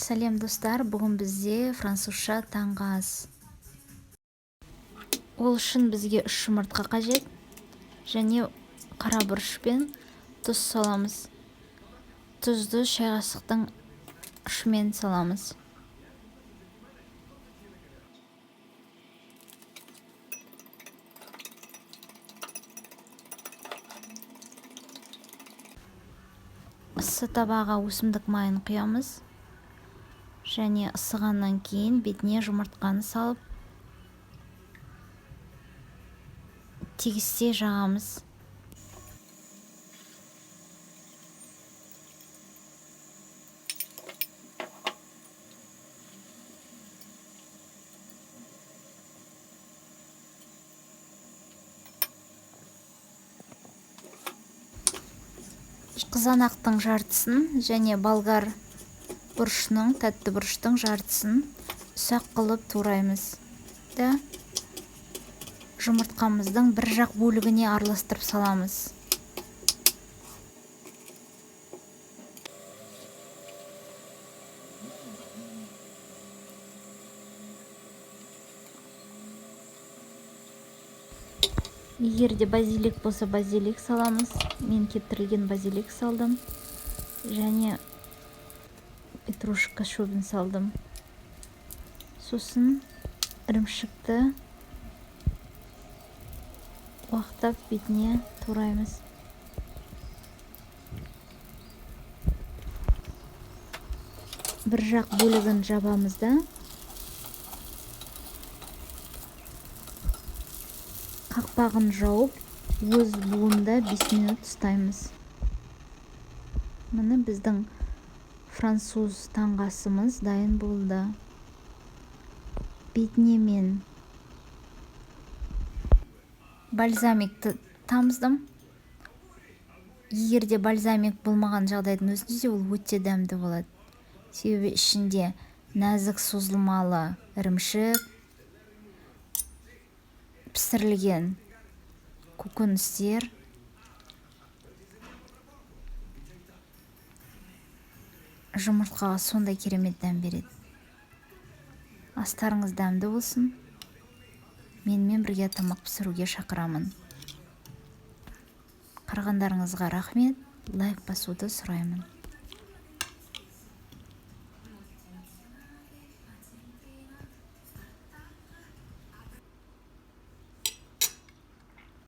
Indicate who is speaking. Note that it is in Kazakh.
Speaker 1: Сәлем достар, бүгін бізде французша таңғы ас. Ол үшін бізге 3 жұмыртқа қажет және қара бұрыш пен тұз саламыз. Тұзды шай қасықтың ұшымен саламыз. Ысы табаға өсімдік майын құямыз және ысығаннан кейін бетіне жұмыртқаны салып тегістей жағамыз. Қызанақтың жартысын және болгар бұрышының, тәтті бұрыштың жартысын ұсақ қылып тураймыз да жұмыртқамыздың бір жақ бөлігіне араластырып саламыз. Егер де базилик болса, базилик саламыз. Мен кептірілген базилик салдым және петрушка шөбін салдым. Сосын ірімшікті уақтап бетіне тураймыз. Бір жақ бөлігін жабамыз да қақпағын жауып, өз буында 5 минут ұстаймыз. Міне біздің француз таңғы асымыз дайын болды. Бетіне мен бальзамикті тамыздым. Егер де бальзамик болмаған жағдайдың өзінде ол өте дәмді болады. Себебі ішінде нәзік созылмалы ірімшік, пісірілген көкөністер, жұмыртқаға сондай керемет дәм береді. Астарыңыз дәмді болсын. Менімен бірге тамақ пісіруге шақырамын. Қарағандарыңызға рахмет. Лайк басуды сұраймын.